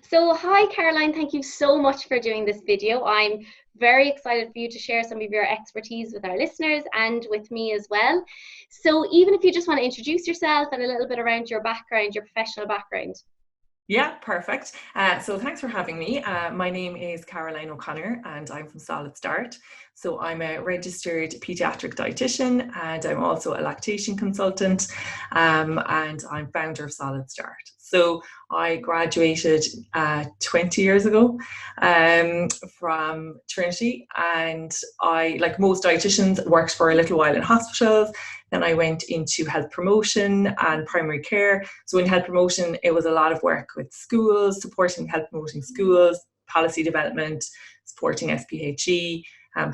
So hi Caroline, thank you so much for doing this video. I'm very excited for you to share some of your expertise with our listeners and with me as well. So even if you just want to introduce yourself and a little bit around your background, your professional background. Yeah, perfect. So thanks for having me. My name is Caroline O'Connor and I'm from Solid Start. So I'm a registered pediatric dietitian and I'm also a lactation consultant and I'm founder of Solid Start. So I graduated 20 years ago from Trinity, and I, like most dietitians, worked for a little while in hospitals. Then I went into health promotion and primary care. So in health promotion, it was a lot of work with schools, supporting health promoting schools, policy development, supporting SPHE,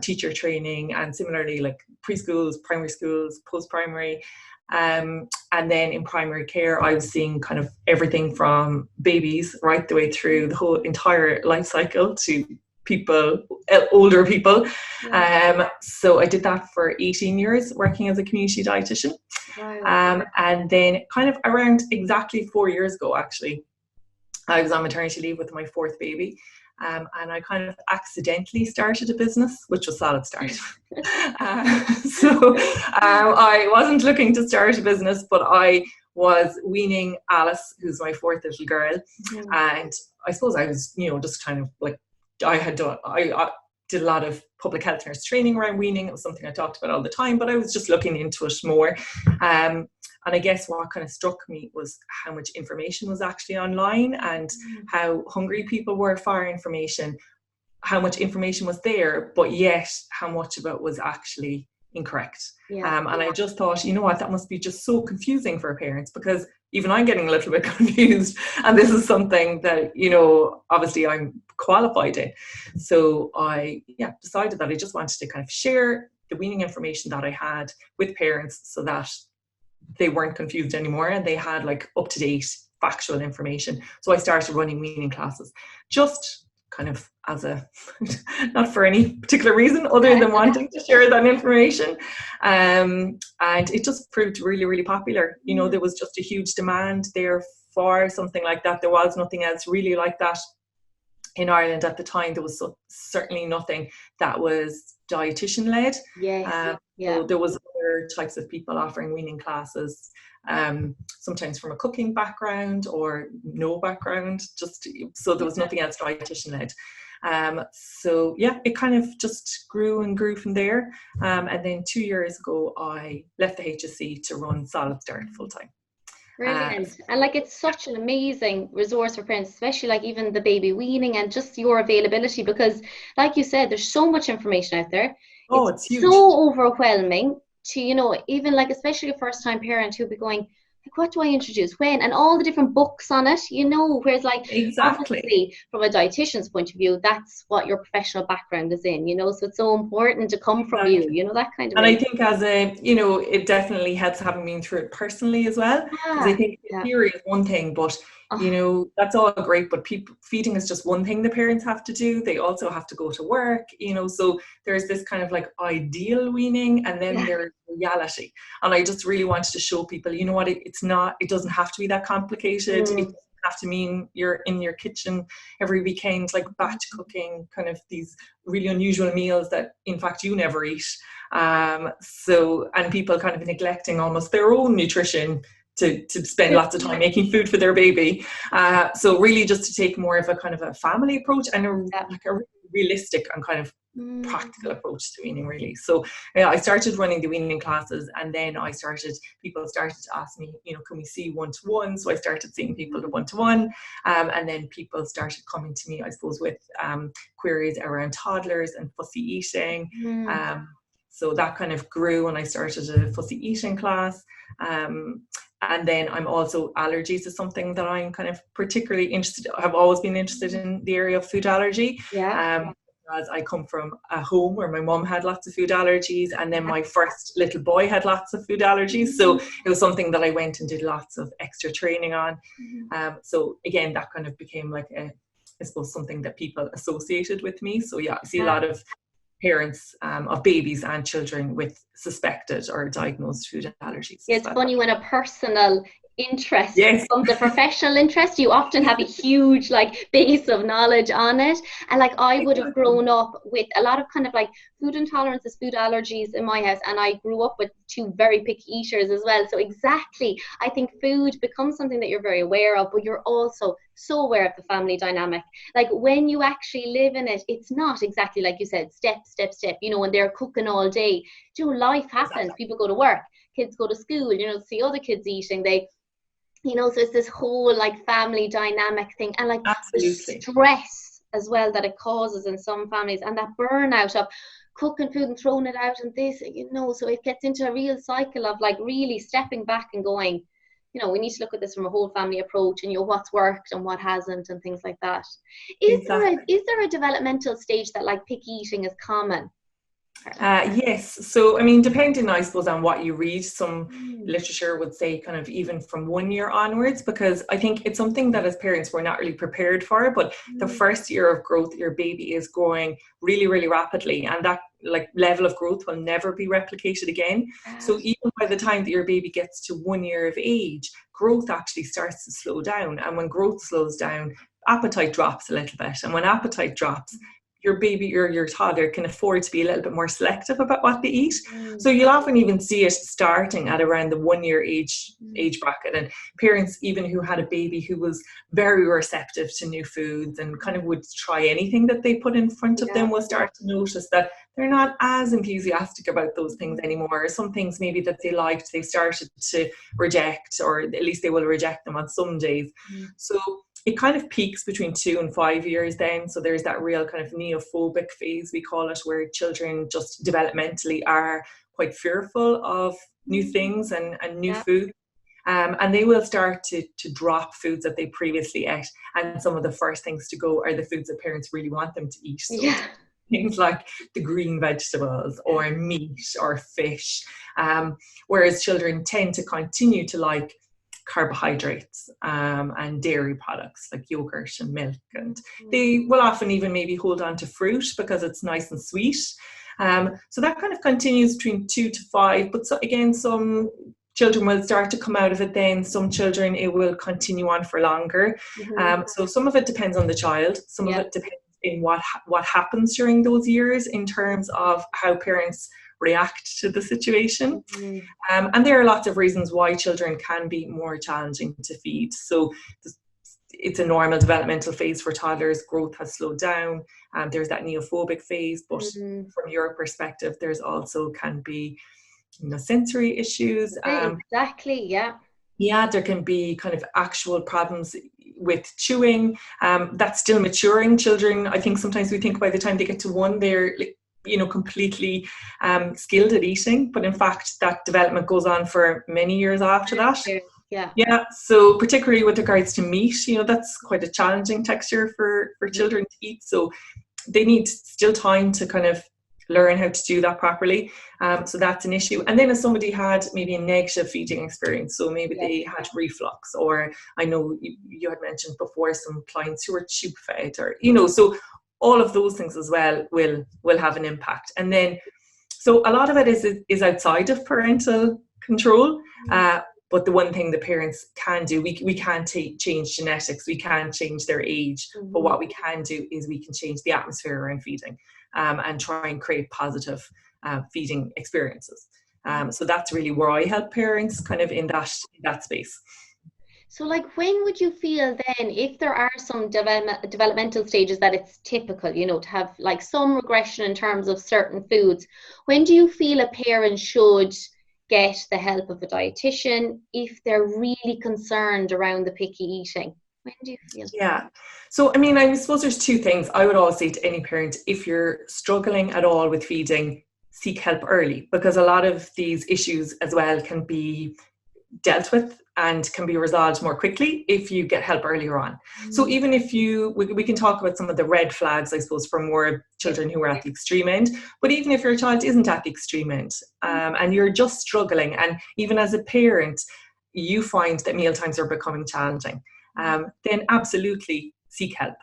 teacher training, and similarly like preschools, primary schools, post-primary. And then in primary care, I was seeing kind of everything from babies right the way through the whole entire life cycle to people, older people. So I did that for 18 years working as a community dietitian. And then kind of around exactly 4 years ago, actually, I was on maternity leave with my fourth baby. And I kind of accidentally started a business, which was Solid Start. I wasn't looking to start a business, but I was weaning Alice, who's my fourth little girl. And I suppose I was, just kind of like, I did a lot of public health nurse training around weaning. It was something I talked about all the time, but I was just looking into it more. And I guess what kind of struck me was how much information was actually online and how hungry people were for information, how much information was there, but yet how much of it was actually incorrect. And I just thought, you know what, that must be just so confusing for parents, because even I'm getting a little bit confused. And this is something that, obviously I'm qualified in. So I decided that I just wanted to kind of share the weaning information that I had with parents so that they weren't confused anymore and they had like up-to-date factual information. So I started running weaning classes, just kind of as a, not for any particular reason other than wanting to share that information. And it just proved really, really popular. There was just a huge demand there for something like that. There was nothing else really like that in Ireland at the time. There was certainly nothing that was dietitian led. So there was other types of people offering weaning classes, sometimes from a cooking background or no background, so there was nothing else dietitian led. It kind of just grew and grew from there. And then 2 years ago, I left the HSC to run Solid Start full time. Brilliant. And like, it's such an amazing resource for parents, especially like even the baby weaning and just your availability, because like you said, there's so much information out there. It's huge. So overwhelming to, even like, especially a first time parent who'll be going, like, what do I introduce when, and all the different books on it, whereas like obviously from a dietitian's point of view, that's what your professional background is in, so it's so important to come from you, that kind of and way. I think as it definitely helps having been through it personally as well, because I think theory is one thing, but that's all great, but feeding is just one thing the parents have to do. They also have to go to work, so there's this kind of like ideal weaning, and then there's reality. And I just really wanted to show people, it doesn't have to be that complicated. It doesn't have to mean you're in your kitchen every weekend, like batch cooking, kind of these really unusual meals that in fact you never eat. And people kind of neglecting almost their own nutrition to spend lots of time making food for their baby. So really just to take more of a kind of a family approach and a realistic and kind of practical approach to weaning, really. So I started running the weaning classes, and then people started to ask me, can we see one-to-one? So I started seeing people to one-to-one, and then people started coming to me, I suppose, with queries around toddlers and fussy eating. So that kind of grew, and I started a fussy eating class. And then I'm also, allergies is something that I'm kind of particularly interested. I've always been interested in the area of food allergy. Because I come from a home where my mom had lots of food allergies, and then my first little boy had lots of food allergies. So it was something that I went and did lots of extra training on. So again, that kind of became like I suppose something that people associated with me. So I see a lot of parents of babies and children with suspected or diagnosed food allergies. It's funny when a personal interest Yes. becomes a professional interest. You often have a huge like base of knowledge on it. And like I would have grown up with a lot of kind of like food intolerances, food allergies in my house, and I grew up with two very picky eaters as well. So exactly, I think food becomes something that you're very aware of, but you're also so aware of the family dynamic. Like when you actually live in it, it's not exactly like you said, step, step, step, you know, when they're cooking all day. You know, life happens. People go to work, kids go to school, you know, see other kids eating, they, you know, so it's this whole like family dynamic thing, and like Absolutely. the stress as well that it causes in some families, and that burnout of cooking food and throwing it out and this, you know, so it gets into a real cycle of like really stepping back and going, you know, we need to look at this from a whole family approach, and you know what's worked and what hasn't and things like that. Is there a developmental stage that like picky eating is common? Yes. So, I mean, depending, I suppose, on what you read, some literature would say kind of even from 1 year onwards, because I think it's something that as parents we're not really prepared for. But the first year of growth, your baby is growing really, really rapidly, and that like level of growth will never be replicated again. So even by the time that your baby gets to 1 year of age, growth actually starts to slow down. And when growth slows down, appetite drops a little bit. And when appetite drops, your baby or your toddler can afford to be a little bit more selective about what they eat. So you'll often even see it starting at around the 1 year age bracket. And parents even who had a baby who was very receptive to new foods and kind of would try anything that they put in front of them will start to notice that they're not as enthusiastic about those things anymore. Some things maybe that they liked, they've started to reject, or at least they will reject them on some days. So it kind of peaks between 2 and 5 years then. So there's that real kind of neophobic phase, we call it, where children just developmentally are quite fearful of new things and new food. And they will start to drop foods that they previously ate. And some of the first things to go are the foods that parents really want them to eat. So things like the green vegetables or meat or fish. Whereas children tend to continue to like carbohydrates and dairy products like yogurt and milk, and they will often even maybe hold on to fruit because it's nice and sweet. So that kind of continues between 2 to 5, but so, again, some children will start to come out of it then, some children it will continue on for longer. So some of it depends on the child, some of it depends in what happens during those years in terms of how parents react to the situation. And there are lots of reasons why children can be more challenging to feed. So it's a normal developmental phase for toddlers. Growth has slowed down. There's that neophobic phase, but from your perspective, there's also can be, you know, sensory issues. Yeah, there can be kind of actual problems with chewing. That's still maturing. Children, I think sometimes we think by the time they get to 1, they're you know, completely skilled at eating, but in fact that development goes on for many years after that. So particularly with regards to meat, you know, that's quite a challenging texture for children to eat, so they need still time to kind of learn how to do that properly. So that's an issue. And then if somebody had maybe a negative feeding experience, so maybe they had reflux, or I know you had mentioned before some clients who were tube fed, or, you know, so all of those things as well will have an impact. And then, so a lot of it is outside of parental control. But the one thing the parents can do, we can't change genetics, we can't change their age, but what we can do is we can change the atmosphere around feeding, and try and create positive feeding experiences. So that's really where I help parents kind of in that space. So like, when would you feel then, if there are some developmental stages that it's typical, you know, to have like some regression in terms of certain foods, when do you feel a parent should get the help of a dietitian if they're really concerned around the picky eating? When do you feel? Yeah. So, I mean, I suppose there's 2 things I would always say to any parent. If you're struggling at all with feeding, seek help early, because a lot of these issues as well can be dealt with and can be resolved more quickly if you get help earlier on. So even if we can talk about some of the red flags, I suppose, for more children who are at the extreme end, but even if your child isn't at the extreme end, and you're just struggling, and even as a parent, you find that mealtimes are becoming challenging, then absolutely seek help.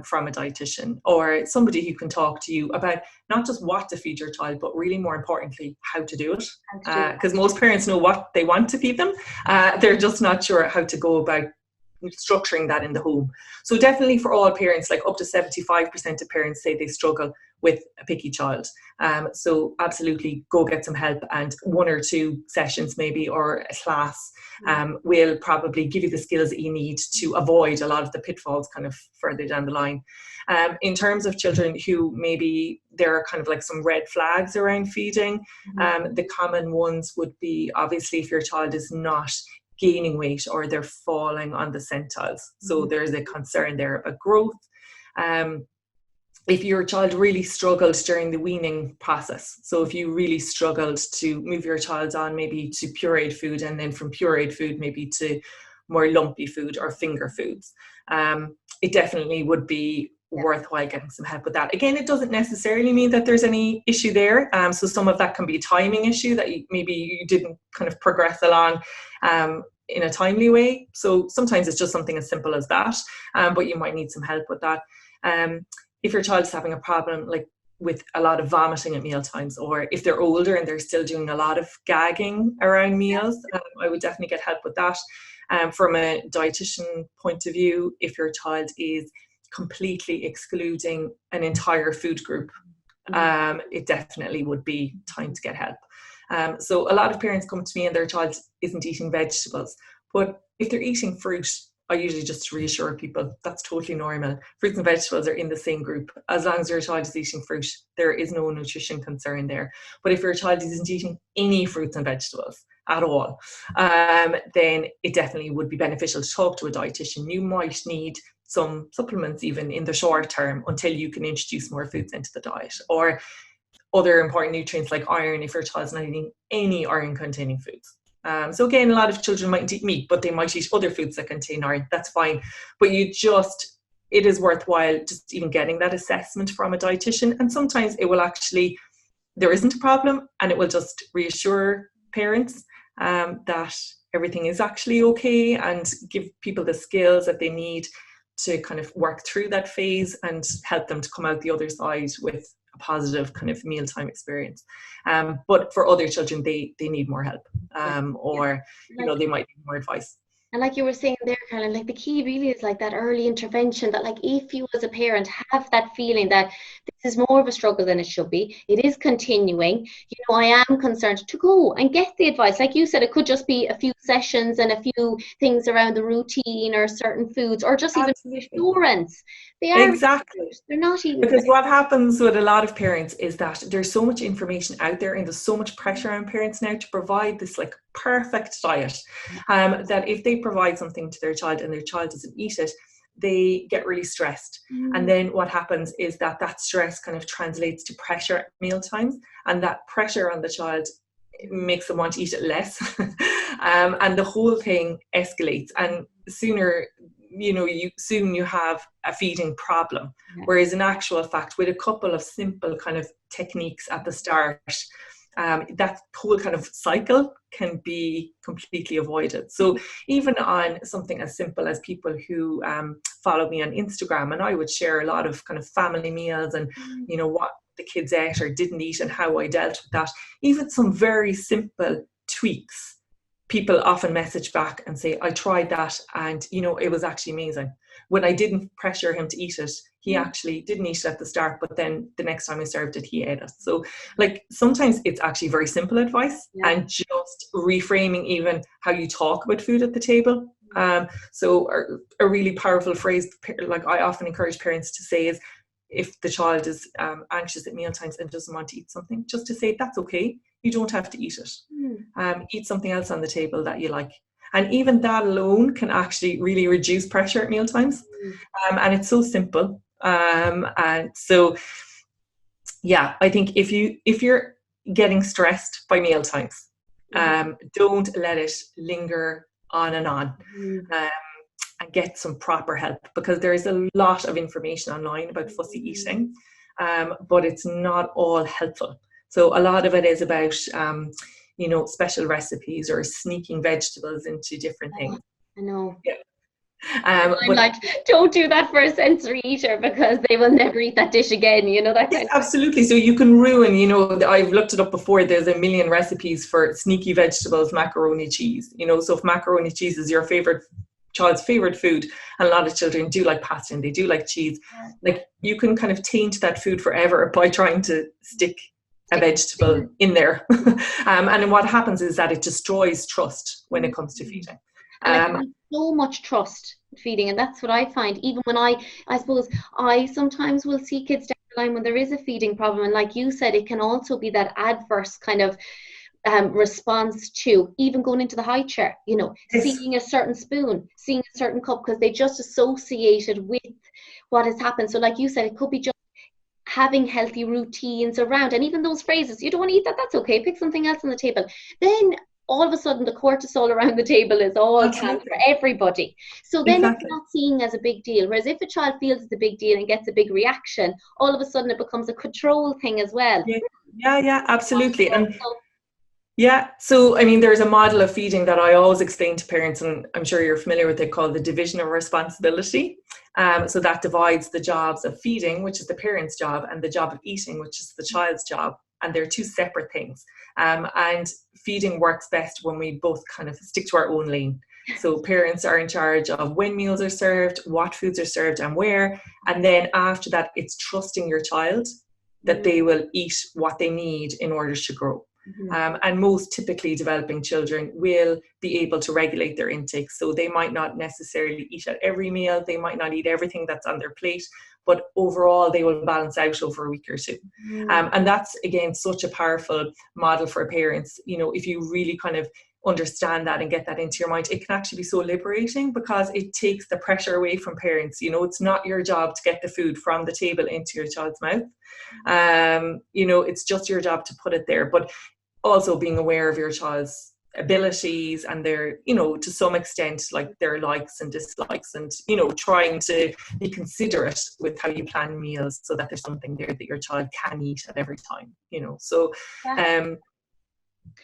from a dietitian, or somebody who can talk to you about not just what to feed your child, but really more importantly, how to do it. Because most parents know what they want to feed them. They're just not sure how to go about structuring that in the home. So definitely for all parents, like up to 75% of parents say they struggle with a picky child. So absolutely go get some help, and 1 or 2 sessions maybe, or a class will probably give you the skills that you need to avoid a lot of the pitfalls kind of further down the line. In terms of children who maybe there are kind of like some red flags around feeding, the common ones would be obviously if your child is not gaining weight or they're falling on the centiles. So there's a concern there about growth. If your child really struggled during the weaning process, so if you really struggled to move your child on maybe to pureed food, and then from pureed food maybe to more lumpy food or finger foods, it definitely would be worthwhile getting some help with that. Again, it doesn't necessarily mean that there's any issue there. So some of that can be a timing issue that maybe you didn't kind of progress along in a timely way. So sometimes it's just something as simple as that, but you might need some help with that. If your child's having a problem like with a lot of vomiting at meal times, or if they're older and they're still doing a lot of gagging around meals, I would definitely get help with that. From a dietitian point of view, if your child is completely excluding an entire food group, it definitely would be time to get help. So a lot of parents come to me and their child isn't eating vegetables, but if they're eating fruit, I usually just reassure people that's totally normal. Fruits and vegetables are in the same group. As long as your child is eating fruit, there is no nutrition concern there. But if your child isn't eating any fruits and vegetables at all, then it definitely would be beneficial to talk to a dietitian. You might need some supplements even in the short term until you can introduce more foods into the diet, or other important nutrients like iron if your child's not eating any iron containing foods. So again, a lot of children mightn't eat meat, but they might eat other foods that contain iron. That's fine. But it is worthwhile just even getting that assessment from a dietitian. And sometimes it will actually, there isn't a problem, and it will just reassure parents that everything is actually okay, and give people the skills that they need to kind of work through that phase and help them to come out the other side with a positive kind of mealtime experience. But for other children, they need more help, or they might need more advice. And like you were saying there, Caroline, like the key really is like that early intervention, that like if you as a parent have that feeling that this is more of a struggle than it should be, it is continuing, I am concerned, to go and get the advice. Like you said, it could just be a few sessions and a few things around the routine or certain foods, or just even reassurance. They are exactly. They're not eating. Because what happens with a lot of parents is that there's so much information out there, and there's so much pressure on parents now to provide this like perfect diet, that if they provide something to their child and their child doesn't eat it, they get really stressed. And then what happens is that stress kind of translates to pressure at meal times, and that pressure on the child makes them want to eat it less. And the whole thing escalates, and sooner you have a feeding problem. Whereas in actual fact, with a couple of simple kind of techniques at the start, that whole kind of cycle can be completely avoided. So even on something as simple as people who follow me on Instagram, and I would share a lot of kind of family meals and what the kids ate or didn't eat and how I dealt with that. Even some very simple tweaks, people often message back and say, I tried that and it was actually amazing. When I didn't pressure him to eat it, he actually didn't eat it at the start, but then the next time I served it, he ate it. So like sometimes it's actually very simple advice, and just reframing even how you talk about food at the table. So a really powerful phrase, like I often encourage parents to say, is if the child is anxious at mealtimes and doesn't want to eat something, just to say, that's okay. You don't have to eat it. Eat something else on the table that you like. And even that alone can actually really reduce pressure at mealtimes. And it's so simple. And so, I think if you're getting stressed by mealtimes, don't let it linger on and on. And get some proper help, because there is a lot of information online about fussy eating, but it's not all helpful. So a lot of it is about, special recipes or sneaking vegetables into different things. I know. Yeah. I'm like, don't do that for a sensory eater because they will never eat that dish again, you know, that kind Yes, absolutely. So you can ruin, you know, I've looked it up before, there's a million recipes for sneaky vegetables, macaroni cheese, you know, so if macaroni cheese is your child's favorite food, and a lot of children do like pasta and they do like cheese, like you can kind of taint that food forever by trying to stick a vegetable in there. And what happens is that it destroys trust when it comes to feeding. And like, so much trust feeding, and that's what I find. Even when I suppose I sometimes will see kids down the line when there is a feeding problem, and like you said, it can also be that adverse kind of response to even going into the high chair, you know, seeing a certain spoon, seeing a certain cup, because they just associated with what has happened. So like you said, it could be just having healthy routines around, and even those phrases, you don't want to eat that, that's okay, pick something else on the table. Then all of a sudden the cortisol around the table is all canned for everybody. So then it's not seen as a big deal. Whereas if a child feels it's a big deal and gets a big reaction, all of a sudden it becomes a control thing as well. Yeah, absolutely. And yeah, so I mean, there's a model of feeding that I always explain to parents, and I'm sure you're familiar with it, called the division of responsibility. So that divides the jobs of feeding, which is the parent's job, and the job of eating, which is the child's job. And they're two separate things. And feeding works best when we both kind of stick to our own lane. So parents are in charge of when meals are served, what foods are served and where. And then after that, it's trusting your child that they will eat what they need in order to grow. And most typically developing children will be able to regulate their intake. So they might not necessarily eat at every meal. They might not eat everything that's on their plate, but overall they will balance out over a week or two. And that's, again, such a powerful model for parents. You know, if you really kind of understand that and get that into your mind, it can actually be so liberating, because it takes the pressure away from parents. You know, it's not your job to get the food from the table into your child's mouth. You know, it's just your job to put it there. But also being aware of your child's abilities and their, you know, to some extent, like their likes and dislikes, and, you know, trying to be considerate with how you plan meals so that there's something there that your child can eat at every time, you know. So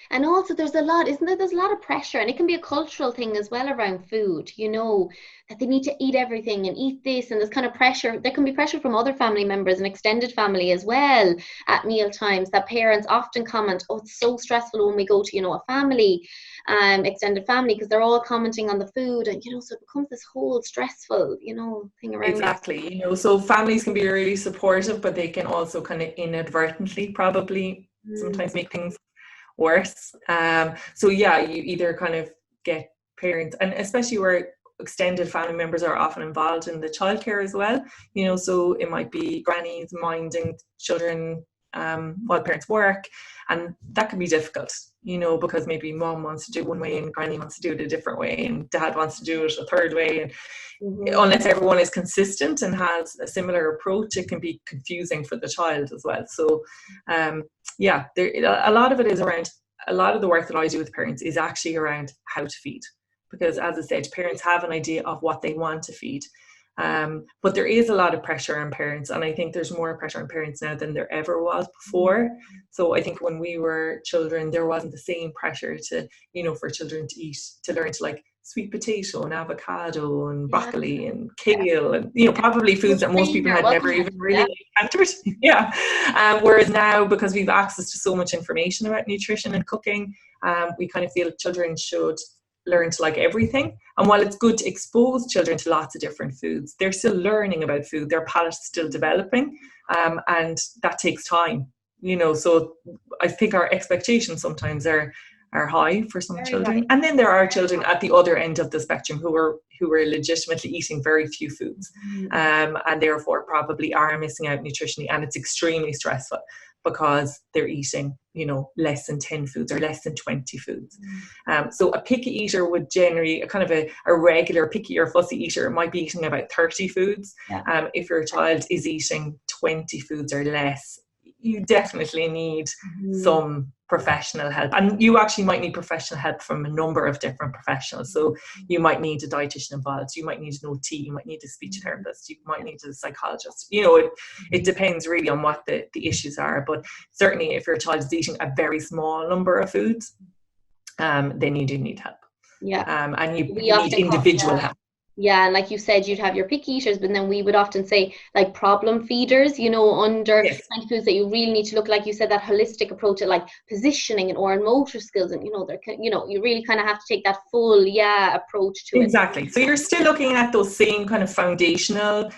and also there's a lot, isn't there? There's a lot of pressure, and it can be a cultural thing as well around food, you know, that they need to eat everything and eat this, and there's kind of pressure. There can be pressure from other family members and extended family as well at meal times, that parents often comment, oh, it's so stressful when we go to, you know, a family, extended family, because they're all commenting on the food, and, you know, so it becomes this whole stressful, you know, thing around. Exactly, you know, so families can be really supportive, but they can also kind of inadvertently probably sometimes make things worse. So yeah, you either kind of get parents, and especially where extended family members are often involved in the childcare as well, you know, so it might be grannies minding children while parents work, and that can be difficult, you know, because maybe mom wants to do it one way and granny wants to do it a different way, and dad wants to do it a third way, and unless everyone is consistent and has a similar approach, it can be confusing for the child as well. So yeah, a lot of it is around, a lot of the work that I do with parents is actually around how to feed, because as I said, parents have an idea of what they want to feed, but there is a lot of pressure on parents, and I think there's more pressure on parents now than there ever was before. So I think when we were children, there wasn't the same pressure to, you know, for children to eat, to learn to like sweet potato and avocado and broccoli and kale, and, you know, probably foods that most people had never even really encountered. Whereas now, because we've access to so much information about nutrition and cooking, we kind of feel children should learn to like everything. And while it's good to expose children to lots of different foods, they're still learning about food, their palate's still developing, and that takes time, you know. So I think our expectations sometimes are high for some children. And then there are children at the other end of the spectrum who are legitimately eating very few foods, and therefore probably are missing out nutritionally, and it's extremely stressful because they're eating, you know, less than 10 foods or less than 20 foods. So a picky eater would generally, a kind of a regular picky or fussy eater might be eating about 30 foods. If your child is eating 20 foods or less, you definitely need some professional help, and you actually might need professional help from a number of different professionals. So you might need a dietitian involved, you might need an OT, you might need a speech therapist, you might need a psychologist, you know, it depends really on what the issues are. But certainly if your child is eating a very small number of foods, then you do need help, and you need individual help. Yeah, and like you said, you'd have your picky eaters, but then we would often say like problem feeders, under Yes. kind of foods that you really need to look, like you said, that holistic approach at like positioning and or motor skills, and you really kind of have to take that full approach to it. Exactly. So you're still looking at those same kind of foundational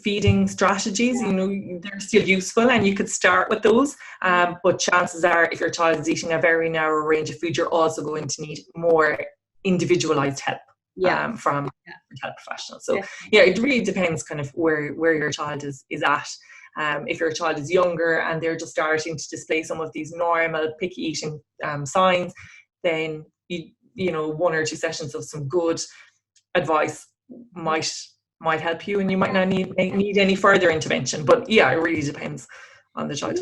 feeding strategies. They're still useful, and you could start with those. But chances are, if your child is eating a very narrow range of food, you're also going to need more individualized help from health professionals. So it really depends kind of where your child is at. If your child is younger and they're just starting to display some of these normal picky eating signs, then one or two sessions of some good advice might help you, and you might not need any further intervention. But it really depends on the child.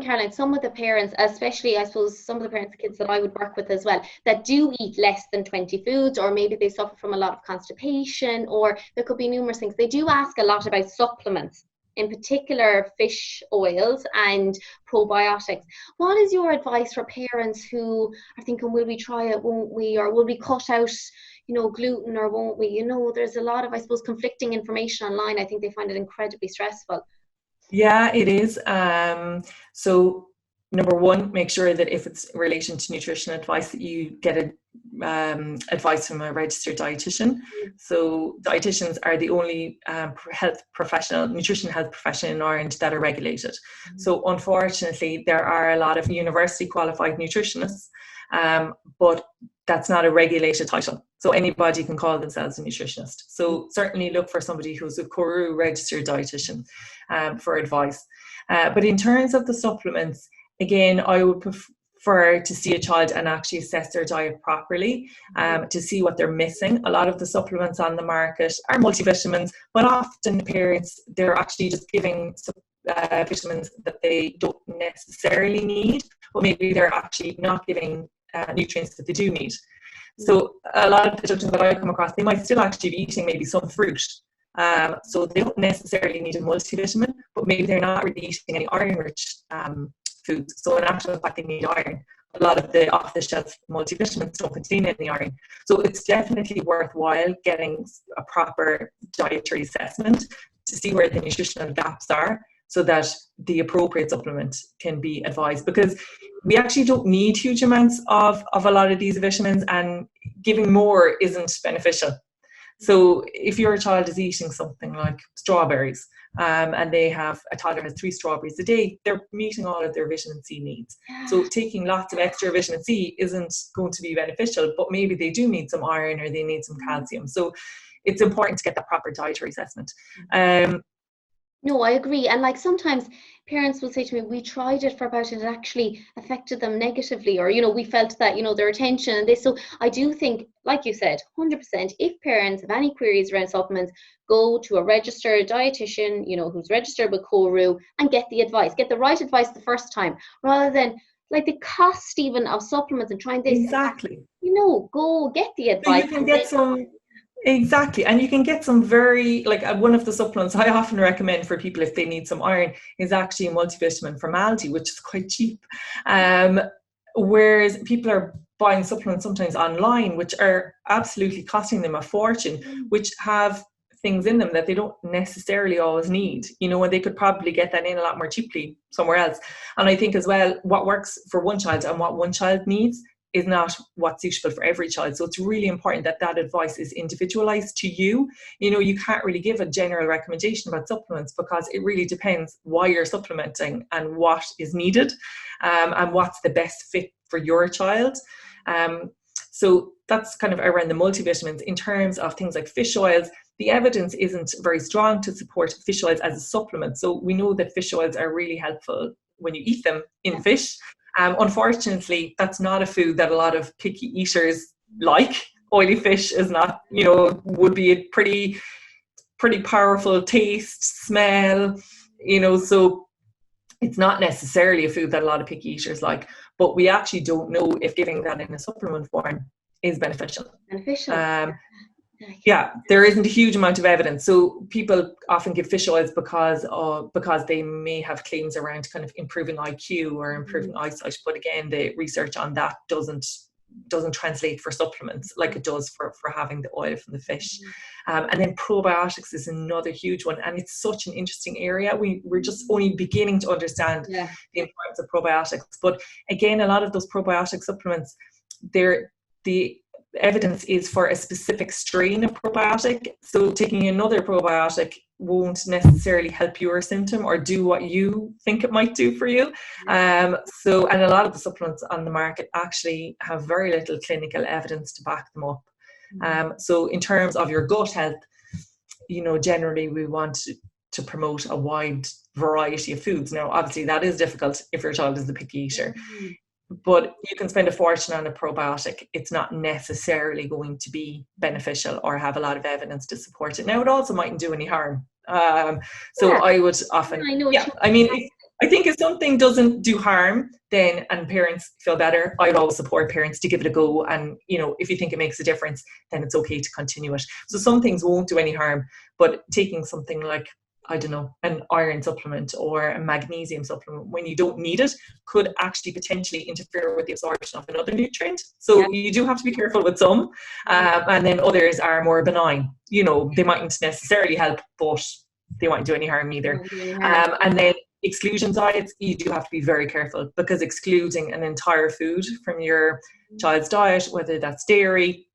Caroline, some of the parents, especially I suppose some of the parents, kids that I would work with as well, that do eat less than 20 foods, or maybe they suffer from a lot of constipation, or there could be numerous things. They do ask a lot about supplements, in particular fish oils and probiotics. What is your advice for parents who are thinking, will we try it, won't we, or will we cut out gluten, or won't we? There's a lot of, I suppose, conflicting information online. I think they find it incredibly stressful. Yeah, it is. So number one, make sure that if it's in relation to nutrition advice, that you get advice from a registered dietitian. So dietitians are the only nutrition health profession in Ireland that are regulated. So unfortunately, there are a lot of university qualified nutritionists, but that's not a regulated title. So anybody can call themselves a nutritionist. So certainly look for somebody who's a CORU registered dietitian for advice. But in terms of the supplements, again, I would prefer to see a child and actually assess their diet properly to see what they're missing. A lot of the supplements on the market are multivitamins, but often parents, they're actually just giving vitamins that they don't necessarily need, but maybe they're actually not giving nutrients that they do need. So a lot of the children that I come across, they might still actually be eating maybe some fruit. So they don't necessarily need a multivitamin, but maybe they're not really eating any iron-rich foods. So in actual fact, they need iron. A lot of the off-the-shelf multivitamins don't contain any iron. So it's definitely worthwhile getting a proper dietary assessment to see where the nutritional gaps are, so that the appropriate supplement can be advised, because we actually don't need huge amounts of a lot of these vitamins, and giving more isn't beneficial. So if your child is eating something like strawberries, and a toddler has 3 strawberries a day, they're meeting all of their vitamin C needs. So taking lots of extra vitamin C isn't going to be beneficial, but maybe they do need some iron, or they need some calcium. So it's important to get that proper dietary assessment. No, I agree. And like sometimes parents will say to me, we tried it for about it actually affected them negatively, or, we felt that, their attention and this. So I do think, like you said, 100%, if parents have any queries around supplements, go to a registered dietitian, who's registered with CORU, and get the advice, get the right advice the first time, rather than like the cost even of supplements and trying this. Exactly. Go get the advice. So you can get some. Exactly. And you can get some very, like one of the supplements I often recommend for people if they need some iron is actually a multivitamin from Aldi, which is quite cheap. Whereas people are buying supplements sometimes online, which are absolutely costing them a fortune, which have things in them that they don't necessarily always need, and they could probably get that in a lot more cheaply somewhere else. And I think as well, what works for one child and what one child needs is not what's suitable for every child. So it's really important that advice is individualized to you. You can't really give a general recommendation about supplements, because it really depends why you're supplementing and what is needed, and what's the best fit for your child. So that's kind of around the multivitamins. In terms of things like fish oils, the evidence isn't very strong to support fish oils as a supplement. So we know that fish oils are really helpful when you eat them in fish. Unfortunately, that's not a food that a lot of picky eaters like. Oily fish is not, would be a pretty powerful taste, smell, so it's not necessarily a food that a lot of picky eaters like. But we actually don't know if giving that in a supplement form is beneficial. Yeah, there isn't a huge amount of evidence. So people often give fish oils because they may have claims around kind of improving IQ or improving eyesight. But again, the research on that doesn't doesn't translate for supplements like it does for having the oil from the fish. And then probiotics is another huge one, and it's such an interesting area. We're just only beginning to understand the importance of probiotics. But again, a lot of those probiotic supplements, the evidence is for a specific strain of probiotic. So taking another probiotic won't necessarily help your symptom or do what you think it might do for you. And a lot of the supplements on the market actually have very little clinical evidence to back them up. So in terms of your gut health, generally we want to promote a wide variety of foods. Now, obviously that is difficult if your child is a picky eater. But you can spend a fortune on a probiotic. It's not necessarily going to be beneficial or have a lot of evidence to support it. Now, it also mightn't do any harm. I would often, I think if something doesn't do harm, then, and parents feel better, I'd always support parents to give it a go. And, if you think it makes a difference, then it's okay to continue it. So some things won't do any harm, but taking something like, I don't know, an iron supplement or a magnesium supplement when you don't need it could actually potentially interfere with the absorption of another nutrient. So you do have to be careful with some. And then others are more benign. They mightn't necessarily help, but they won't do any harm either. And then exclusion diets, you do have to be very careful, because excluding an entire food from your child's diet, whether that's dairy,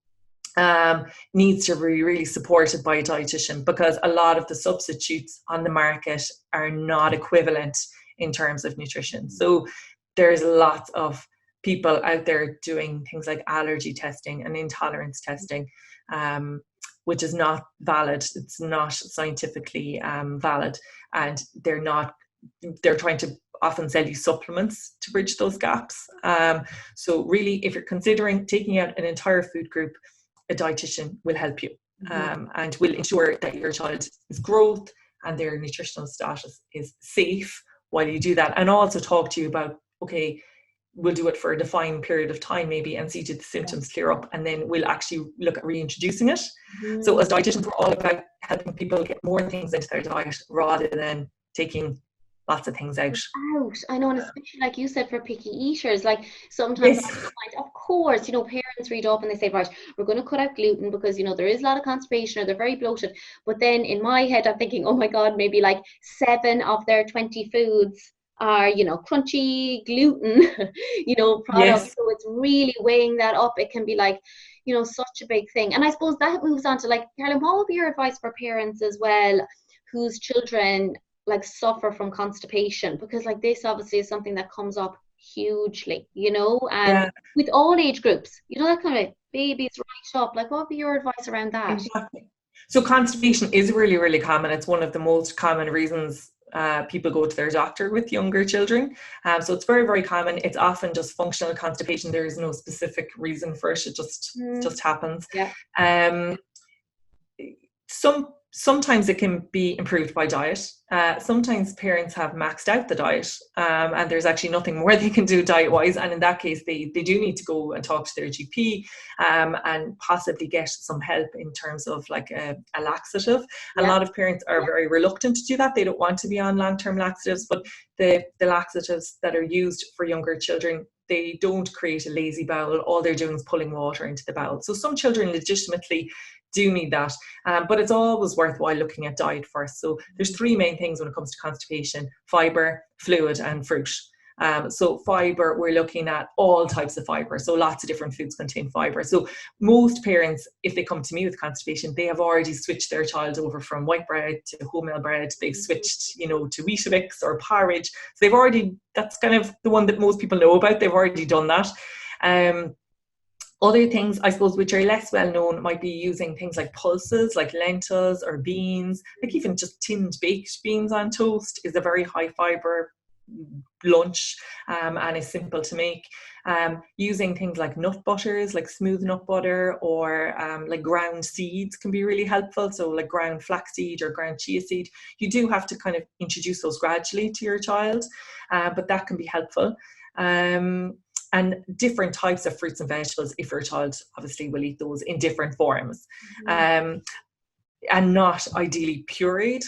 needs to be really supported by a dietitian, because a lot of the substitutes on the market are not equivalent in terms of nutrition. So there's lots of people out there doing things like allergy testing and intolerance testing, which is not valid. It's not scientifically valid, and they're trying to often sell you supplements to bridge those gaps. So really, if you're considering taking out an entire food group, a dietitian will help you and will ensure that your child's growth and their nutritional status is safe while you do that, and also talk to you about, okay, we'll do it for a defined period of time maybe and see did the symptoms clear up, and then we'll actually look at reintroducing it. So as dietitians, we're all about helping people get more things into their diet rather than taking lots of things out. I know, and especially like you said, for picky eaters, like sometimes I find, of course, parents read up and they say, right, we're going to cut out gluten because there is a lot of constipation or they're very bloated. But then in my head I'm thinking, oh my god, maybe like 7 of their 20 foods are crunchy gluten products. So it's really weighing that up. It can be like such a big thing. And I suppose that moves on to, like, Carolyn, what would be your advice for parents as well whose children like suffer from constipation? Because like this obviously is something that comes up hugely, and with all age groups, that kind of babies right up. Like, what would be your advice around that? Exactly. So constipation is really, really common. It's one of the most common reasons people go to their doctor with younger children. So it's very, very common. It's often just functional constipation. There is no specific reason for it. It just happens. Sometimes it can be improved by diet. Sometimes parents have maxed out the diet, and there's actually nothing more they can do diet-wise. And in that case, they do need to go and talk to their GP and possibly get some help in terms of like a laxative. A lot of parents are very reluctant to do that. They don't want to be on long-term laxatives, but the laxatives that are used for younger children, they don't create a lazy bowel. All they're doing is pulling water into the bowel. So some children legitimately do need that, but it's always worthwhile looking at diet first. So there's 3 main things when it comes to constipation: fiber, fluid, and fruit. So fiber, we're looking at all types of fiber. So lots of different foods contain fiber. So most parents, if they come to me with constipation, they have already switched their child over from white bread to wholemeal bread. They've switched, to Weetabix or porridge. So that's kind of the one that most people know about. They've already done that. Other things, I suppose, which are less well known, might be using things like pulses, like lentils or beans. Like even just tinned baked beans on toast is a very high fiber lunch, and is simple to make. Using things like nut butters, like smooth nut butter, or like ground seeds can be really helpful. So like ground flaxseed or ground chia seed. You do have to kind of introduce those gradually to your child, but that can be helpful. And different types of fruits and vegetables, if your child obviously will eat those in different forms, and not ideally pureed.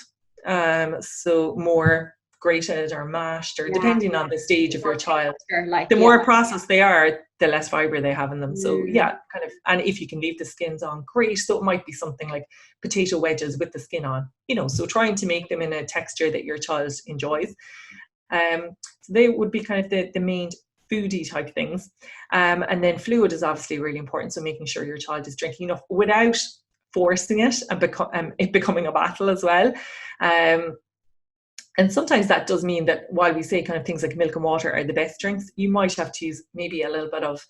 So more grated or mashed, or depending on the stage of your child. Like, the more processed they are, the less fiber they have in them. So yeah, kind of, and if you can leave the skins on, great. So it might be something like potato wedges with the skin on, you know, so trying to make them in a texture that your child enjoys. So they would be kind of the main foodie type things. And then fluid is obviously really important. So making sure your child is drinking enough without forcing it and it becoming a battle as well. And sometimes that does mean that while we say kind of things like milk and water are the best drinks, you might have to use maybe a little bit of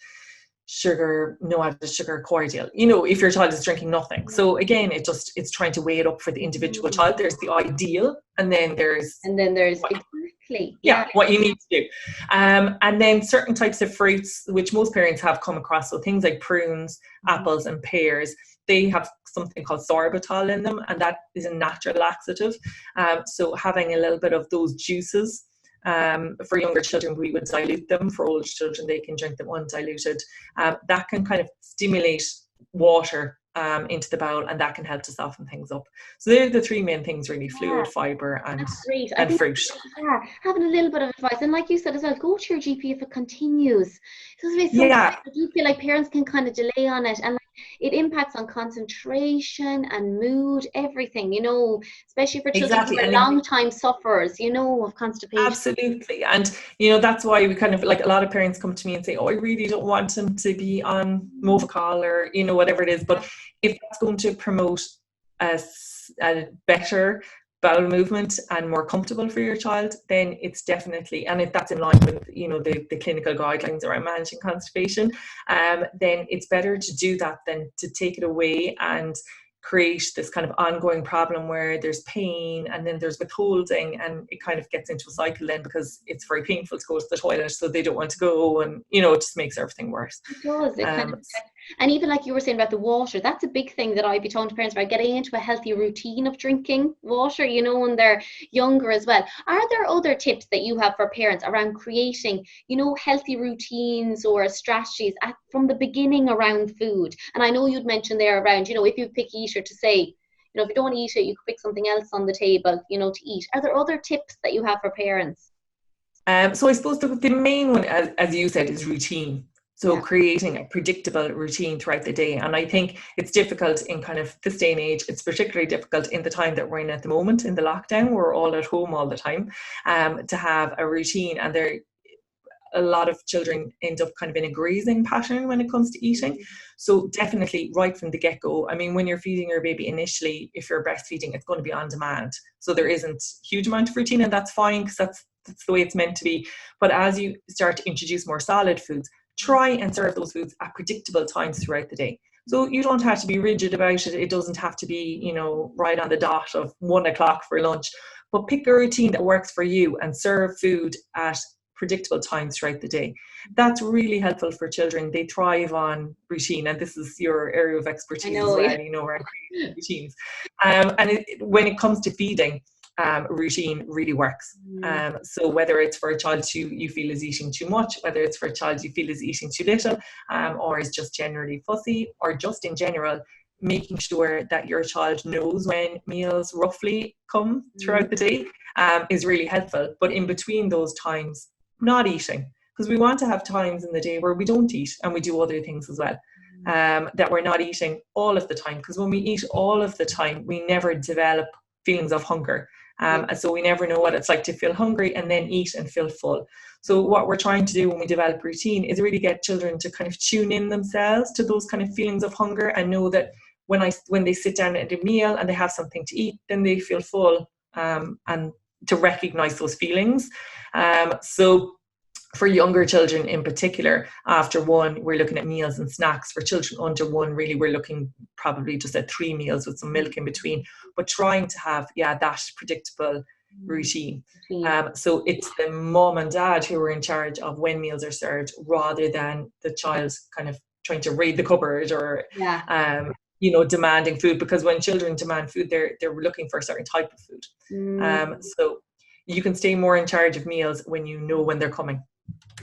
sugar, no added sugar cordial, you know, if your child is drinking nothing. So again, it's trying to weigh it up for the individual child. There's the ideal, and then there's exactly what you need to do. And then certain types of fruits, which most parents have come across, so things like prunes, apples and pears, they have something called sorbitol in them, and that is a natural laxative. So having a little bit of those juices, for younger children, we would dilute them. For older children, they can drink them undiluted. That can kind of stimulate water into the bowel, and that can help to soften things up. So they're the three main things really: fluid, fiber, and fruit. Yeah, having a little bit of advice, and like you said as well, go to your GP if it continues. I do feel like parents can kind of delay on it, and it impacts on concentration and mood, everything, you know, especially for children who are long time sufferers, you know, of constipation. Absolutely. And, you know, that's why we kind of, like, a lot of parents come to me and say, oh, I really don't want them to be on Movicol or, you know, whatever it is. But if that's going to promote a better bowel movement and more comfortable for your child, then it's definitely, and if that's in line with, you know, the clinical guidelines around managing constipation, then it's better to do that than to take it away and create this kind of ongoing problem where there's pain and then there's withholding, and it kind of gets into a cycle then because it's very painful to go to the toilet, so they don't want to go, and, you know, it just makes everything worse. It does. And even like you were saying about the water, that's a big thing that I'd be talking to parents about, getting into a healthy routine of drinking water, you know, when they're younger as well. Are there other tips that you have for parents around creating, you know, healthy routines or strategies from the beginning around food? And I know you'd mentioned there around, you know, if you pick eater, to say, you know, if you don't want to eat it, you could pick something else on the table, you know, to eat. Are there other tips that you have for parents? So I suppose the main one, as you said, is routine. So creating a predictable routine throughout the day. And I think it's difficult in kind of this day and age. It's particularly difficult in the time that we're in at the moment, in the lockdown. We're all at home all the time, to have a routine. And a lot of children end up kind of in a grazing pattern when it comes to eating. So definitely right from the get-go, I mean, when you're feeding your baby initially, if you're breastfeeding, it's going to be on demand. So there isn't a huge amount of routine, and that's fine, because that's the way it's meant to be. But as you start to introduce more solid foods, try and serve those foods at predictable times throughout the day. So you don't have to be rigid about it. It doesn't have to be, you know, right on the dot of 1 o'clock for lunch, but pick a routine that works for you and serve food at predictable times throughout the day. That's really helpful for children. They thrive on routine, and this is your area of expertise as well, you know, around routines. When it comes to feeding, routine really works. So whether it's for a child you feel is eating too much, whether it's for a child you feel is eating too little, or is just generally fussy, or just in general, making sure that your child knows when meals roughly come throughout the day is really helpful. But in between those times, not eating, because we want to have times in the day where we don't eat and we do other things as well, that we're not eating all of the time, because when we eat all of the time, we never develop feelings of hunger. And so we never know what it's like to feel hungry and then eat and feel full. So what we're trying to do when we develop routine is really get children to kind of tune in themselves to those kind of feelings of hunger, and know that when they sit down at a meal and they have something to eat, then they feel full, and to recognize those feelings. So for younger children in particular, after 1, we're looking at meals and snacks. For children under 1, really, we're looking probably just at 3 meals with some milk in between, but trying to have, that predictable routine. So it's the mom and dad who are in charge of when meals are served, rather than the child kind of trying to raid the cupboard or, you know, demanding food. Because when children demand food, they're looking for a certain type of food. So you can stay more in charge of meals when you know when they're coming.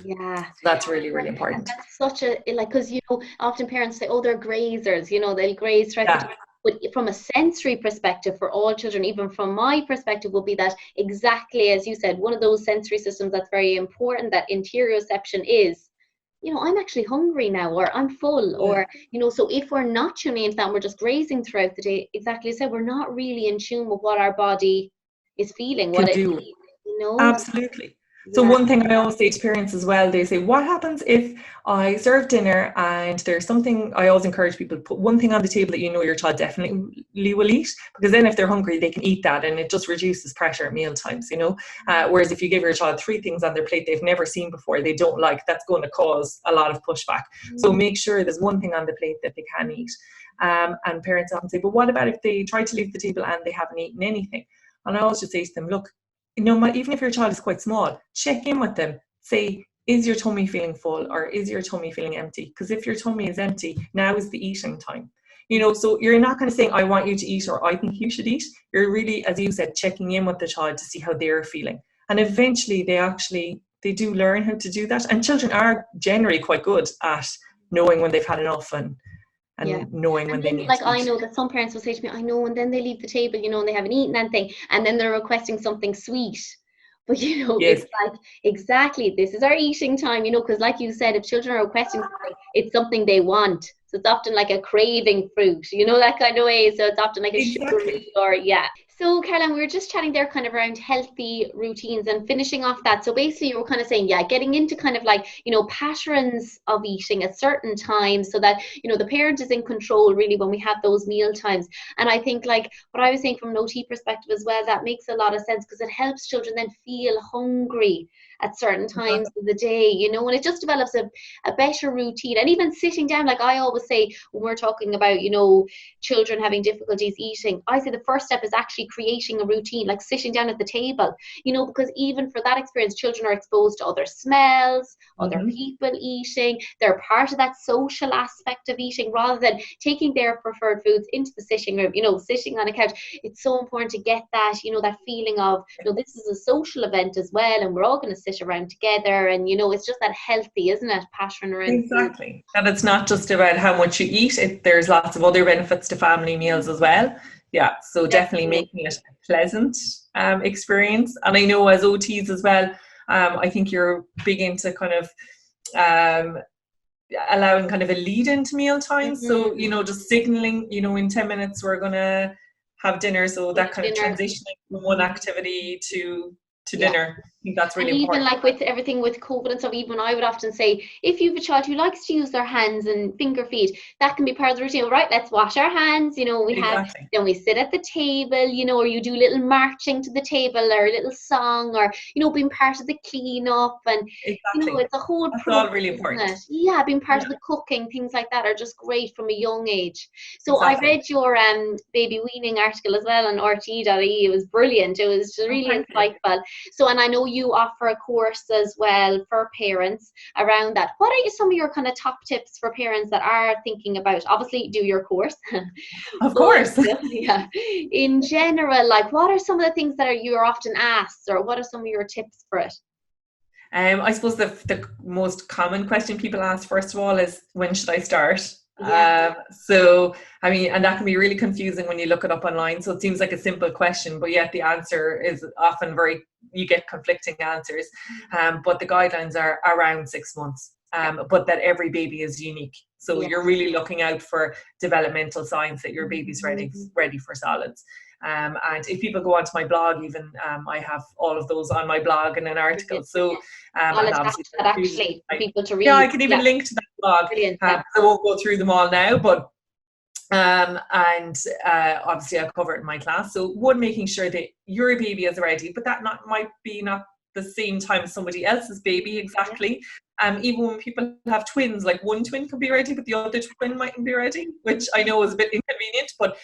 Yeah, so that's really, really important. And that's such a, like, because, you know, often parents say, oh, they're grazers, you know, they'll graze throughout the day. But from a sensory perspective for all children, even from my perspective, would be that exactly as you said, one of those sensory systems that's very important, that interoception is, I'm actually hungry now, or I'm full, or, so if we're not tuning into that and we're just grazing throughout the day, exactly as I said, we're not really in tune with what our body is feeling, what it needs, Absolutely. So one thing I always say to parents as well, they say, what happens if I serve dinner and there's something, I always encourage people to put one thing on the table that your child definitely will eat, because then if they're hungry, they can eat that and it just reduces pressure at meal times, whereas if you give your child 3 things on their plate they've never seen before, they don't like, that's going to cause a lot of pushback. So make sure there's one thing on the plate that they can eat. And parents often say, but what about if they try to leave the table and they haven't eaten anything? And I always just say to them, look, even if your child is quite small, check in with them. Say, is your tummy feeling full or is your tummy feeling empty? Because if your tummy is empty, now is the eating time. So you're not kind of saying, I want you to eat or I think you should eat. You're really, as you said, checking in with the child to see how they're feeling. And eventually they do learn how to do that. And children are generally quite good at knowing when they've had enough and knowing when they need to eat. I know that some parents will say to me, I know, and then they leave the table, and they haven't eaten anything, and then they're requesting something sweet. But, it's like, exactly, this is our eating time, because like you said, if children are requesting something, it's something they want. So it's often like a craving fruit, that kind of way. So it's often like a sugary or, So Caroline, we were just chatting there kind of around healthy routines and finishing off that. So basically you were kind of saying, getting into kind of like, patterns of eating at certain times so that, the parent is in control really when we have those meal times. And I think like what I was saying from an OT perspective as well, that makes a lot of sense because it helps children then feel hungry at certain times of the day, and it just develops a better routine. And even sitting down, like I always say when we're talking about, children having difficulties eating, I say the first step is actually creating a routine, like sitting down at the table, because even for that experience, children are exposed to other smells, other people eating. They're part of that social aspect of eating rather than taking their preferred foods into the sitting room, sitting on a couch. It's so important to get that, that feeling of, this is a social event as well, and we're all going to sit around together, and it's just that healthy, isn't it, pattern around exactly food. And it's not just about how much you eat, there's lots of other benefits to family meals as well. So definitely making it a pleasant experience. And I know as OTs as well, I think you're big into kind of allowing kind of a lead into meal time. So just signaling, in 10 minutes we're gonna have dinner, so that kind of transitioning from one activity to dinner. I think that's really important. Even like with everything with COVID and stuff, even I would often say, if you have a child who likes to use their hands and finger feed, that can be part of the routine. Right, let's wash our hands, then we sit at the table, or you do little marching to the table or a little song, or, being part of the clean up, and, it's a whole process. That's all really important. Being part of the cooking, things like that are just great from a young age. So I read your baby weaning article as well on RTE.ie. It was brilliant. It was just really insightful. So, and I know you offer a course as well for parents around that. What are some of your kind of top tips for parents that are thinking about, obviously do your course. Of course. In general, like what are some of the things that you're often asked, or what are some of your tips for it? I suppose the most common question people ask first of all is, when should I start? So I mean, and that can be really confusing when you look it up online. So it seems like a simple question, but yet the answer is often you get conflicting answers. But the guidelines are around 6 months. But that every baby is unique. So you're really looking out for developmental signs that your baby's ready for solids. And if people go onto my blog, even I have all of those on my blog in an article. So I'll attach that actually for people to read. I can even link to that blog. I won't go through them all now, but obviously I'll cover it in my class. So one, making sure that your baby is ready, but that might be not the same time as somebody else's baby exactly. Even when people have twins, like one twin could be ready, but the other twin mightn't be ready, which I know is a bit inconvenient, but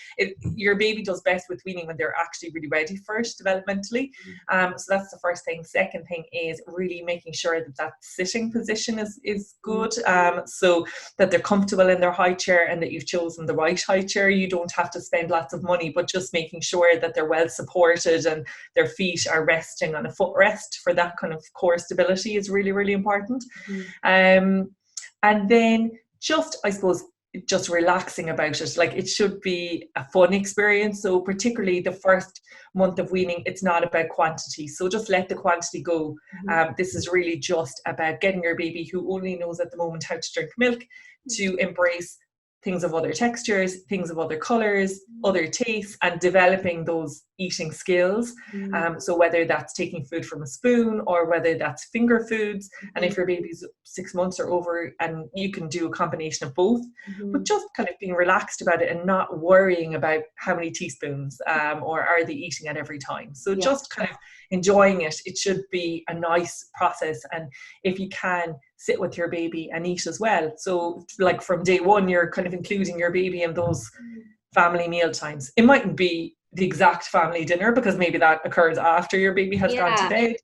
your baby does best with weaning when they're actually really ready first developmentally. So that's the first thing. Second thing is really making sure that sitting position is good, so that they're comfortable in their high chair and that you've chosen the right high chair. You don't have to spend lots of money, but just making sure that they're well supported and their feet are resting on a footrest for that kind of core stability is really, really important. And then just, I suppose, just relaxing about it. Like, it should be a fun experience. So particularly the first month of weaning, it's not about quantity. So just let the quantity go. This is really just about getting your baby, who only knows at the moment how to drink milk, to embrace things of other textures, things of other colors, other tastes, and developing those eating skills. So whether that's taking food from a spoon or whether that's finger foods, and if your baby's 6 months or over, and you can do a combination of both, but just kind of being relaxed about it and not worrying about how many teaspoons or are they eating at every time. So just kind of enjoying it. It should be a nice process, and if you can, sit with your baby and eat as well. So like from day one, you're kind of including your baby in those family meal times. It mightn't be the exact family dinner, because maybe that occurs after your baby has gone to bed,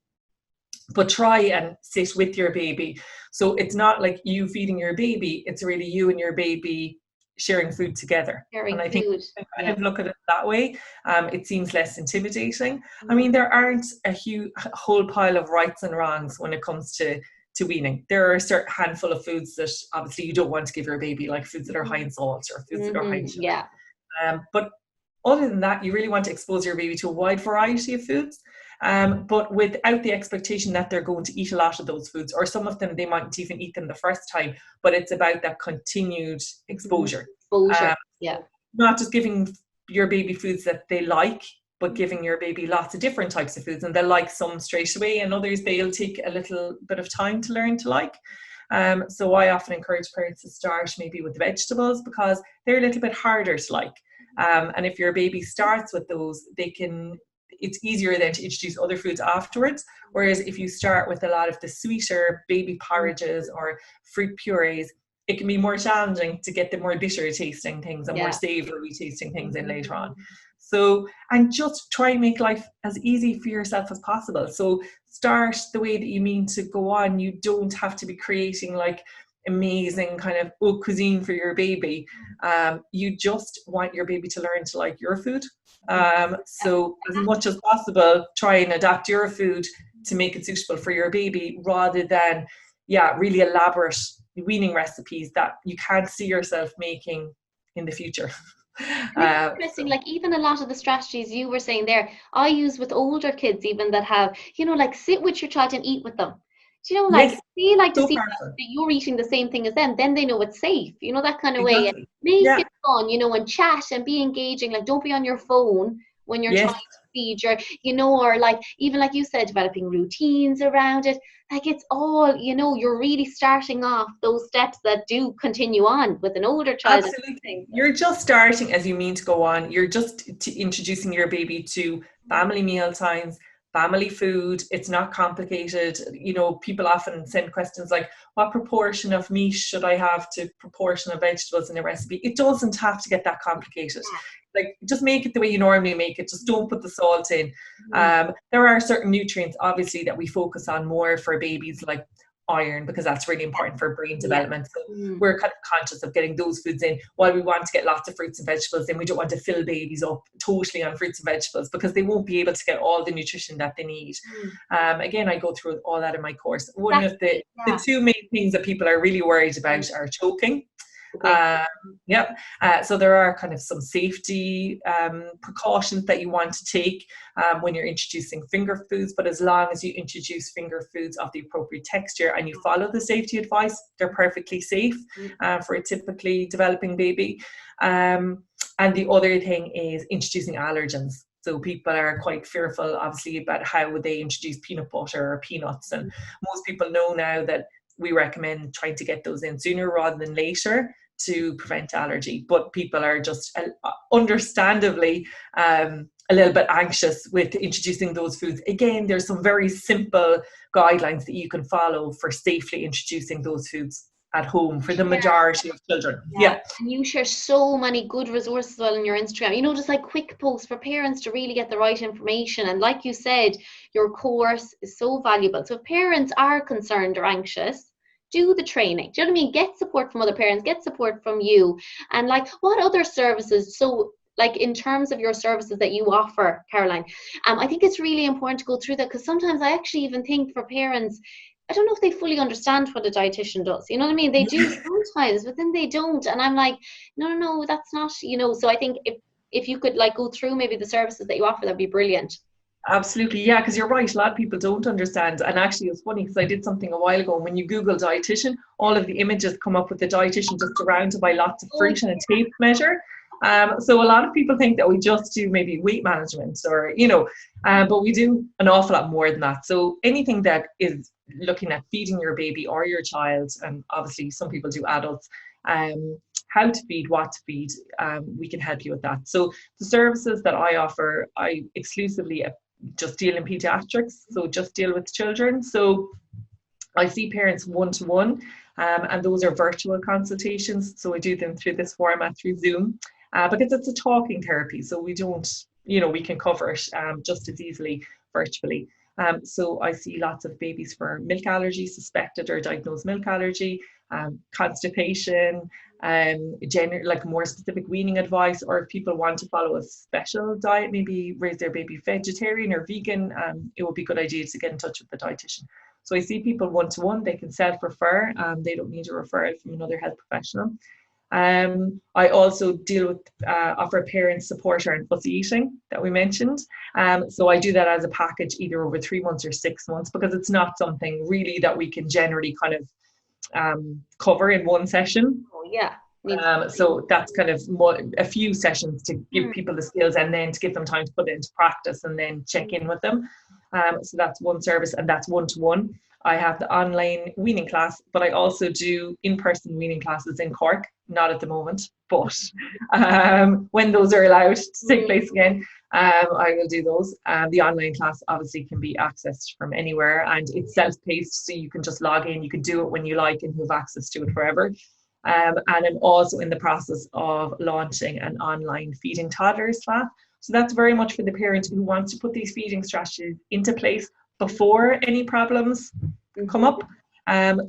but try and sit with your baby. So it's not like you feeding your baby, it's really you and your baby sharing food together. And I think kind of look at it that way, it seems less intimidating. I mean, there aren't a whole pile of rights and wrongs when it comes to weaning. There are a certain handful of foods that obviously you don't want to give your baby, like foods that are high in salt or foods that are high in sugar. But other than that, you really want to expose your baby to a wide variety of foods, but without the expectation that they're going to eat a lot of those foods, or some of them they mightn't even eat them the first time, but it's about that continued exposure. Not just giving your baby foods that they like, but giving your baby lots of different types of foods, and they'll like some straight away, and others they'll take a little bit of time to learn to like. So I often encourage parents to start maybe with the vegetables, because they're a little bit harder to like. And if your baby starts with those, it's easier then to introduce other foods afterwards. Whereas if you start with a lot of the sweeter baby porridges or fruit purees, it can be more challenging to get the more bitter tasting things and more savory tasting things in later on. So, and just try and make life as easy for yourself as possible. So start the way that you mean to go on. You don't have to be creating like amazing kind of haute cuisine for your baby. You just want your baby to learn to like your food. So as much as possible, try and adapt your food to make it suitable for your baby, rather than, really elaborate weaning recipes that you can't see yourself making in the future. Interesting. Like even a lot of the strategies you were saying there, I use with older kids, even that have, like sit with your child and eat with them. Do you know, like they like to see that you're eating the same thing as them, then they know it's safe, that kind of way. And make it fun, and chat and be engaging. Like don't be on your phone when you're trying to feed your, or like even like you said, developing routines around it. Like it's all, you're really starting off those steps that do continue on with an older child. Absolutely. You're just starting as you mean to go on. You're just introducing your baby to family meal times, family food. It's not complicated. People often send questions like, what proportion of meat should I have to proportion of vegetables in a recipe? It doesn't have to get that complicated. Like just make it the way you normally make it. Just don't put the salt in. There are certain nutrients obviously that we focus on more for babies, like iron, because that's really important for brain development. So we're kind of conscious of getting those foods in, while we want to get lots of fruits and vegetables. Then we don't want to fill babies up totally on fruits and vegetables, because they won't be able to get all the nutrition that they need. Again, I go through all that in my course. One of the two main things that people are really worried about are choking. So there are kind of some safety precautions that you want to take when you're introducing finger foods, but as long as you introduce finger foods of the appropriate texture and you follow the safety advice, they're perfectly safe for a typically developing baby. And the other thing is introducing allergens. So people are quite fearful, obviously, about how would they introduce peanut butter or peanuts. And most people know now that we recommend trying to get those in sooner rather than later to prevent allergy. But people are just understandably a little bit anxious with introducing those foods. Again, there's some very simple guidelines that you can follow for safely introducing those foods at home for the majority of children. And you share so many good resources on your Instagram, just like quick posts for parents to really get the right information. And like you said, your course is so valuable. So if parents are concerned or anxious, do the training. Do you know what I mean? Get support from other parents, get support from you. And like, what other services? So like in terms of your services that you offer, Caroline, I think it's really important to go through that, because sometimes I actually even think for parents, I don't know if they fully understand what a dietitian does. You know what I mean? They do sometimes, but then they don't. And I'm like, no, that's not, so I think if you could like go through maybe the services that you offer, that'd be brilliant. Absolutely, yeah, because you're right. A lot of people don't understand. And actually, it's funny because I did something a while ago. And when you Google dietitian, all of the images come up with the dietitian just surrounded by lots of fruit and a tape measure. So a lot of people think that we just do maybe weight management or, but we do an awful lot more than that. So anything that is looking at feeding your baby or your child, and obviously some people do adults, how to feed, what to feed, we can help you with that. So the services that I offer, I exclusively just deal in pediatrics, so just deal with children. So I see parents one-to-one, and those are virtual consultations. So I do them through this format, through Zoom, because it's a talking therapy. So we don't, we can cover it just as easily virtually. So I see lots of babies for milk allergy, suspected or diagnosed milk allergy, constipation, like more specific weaning advice, or if people want to follow a special diet, maybe raise their baby vegetarian or vegan, it would be a good idea to get in touch with the dietitian. So I see people one-to-one, they can self-refer, they don't need a referral from another health professional. I also deal with, offer parent support around fussy eating that we mentioned. So I do that as a package either over 3 months or 6 months, because it's not something really that we can generally kind of cover in one session. Oh, yeah. So that's kind of a few sessions to give people the skills and then to give them time to put it into practice and then check in with them. So that's one service, and that's one-to-one. I have the online weaning class, but I also do in-person weaning classes in Cork, not at the moment, but when those are allowed to take place again, I will do those. The online class obviously can be accessed from anywhere, and it's self-paced, so you can just log in, you can do it when you like, and you have access to it forever. And I'm also in the process of launching an online feeding toddlers class. So that's very much for the parent who wants to put these feeding strategies into place before any problems come up.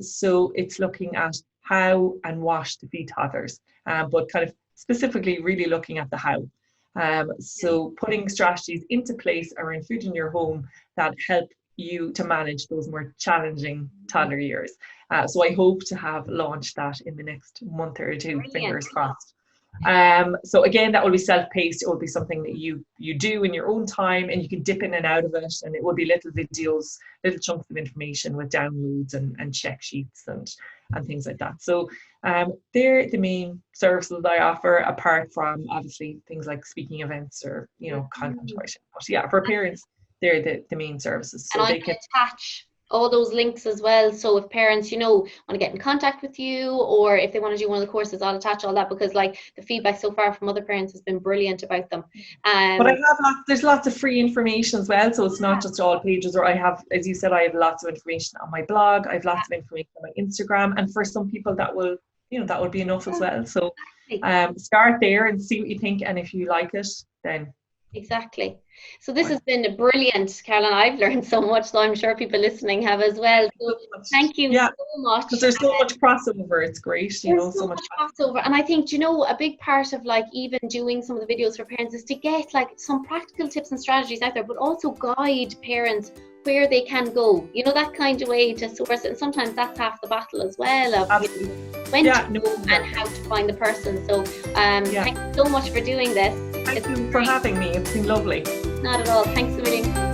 So it's looking at how and what to feed toddlers, but kind of specifically really looking at the how. So putting strategies into place around food in your home that help you to manage those more challenging toddler years. So I hope to have launched that in the next month or two, fingers crossed. So again, that will be self-paced. It will be something that you do in your own time, and you can dip in and out of it, and it will be little videos, little chunks of information with downloads and check sheets and things like that. So they're the main services I offer, apart from obviously things like speaking events or content writing. But yeah, for parents, they're the main services. So and I can attach all those links as well. So if parents, want to get in contact with you, or if they want to do one of the courses, I'll attach all that, because like the feedback so far from other parents has been brilliant about them. But I have there's lots of free information as well. So it's not just all pages, or I have, as you said, I have lots of information on my blog. I have lots of information on my Instagram. And for some people that will, that would be enough as well. So start there and see what you think. And if you like it, then exactly. So this has been brilliant, Caroline. I've learned so much, so I'm sure people listening have as well. So thank you so much. Because there's so much crossover. It's great, so much crossover. And I think, a big part of like even doing some of the videos for parents is to get like some practical tips and strategies out there, but also guide parents where they can go, that kind of way to source it. And sometimes that's half the battle as well, of when to go and how to find the person. So thank you so much for doing this. Thank you for having me. It's been lovely. Not at all. Thanks a million.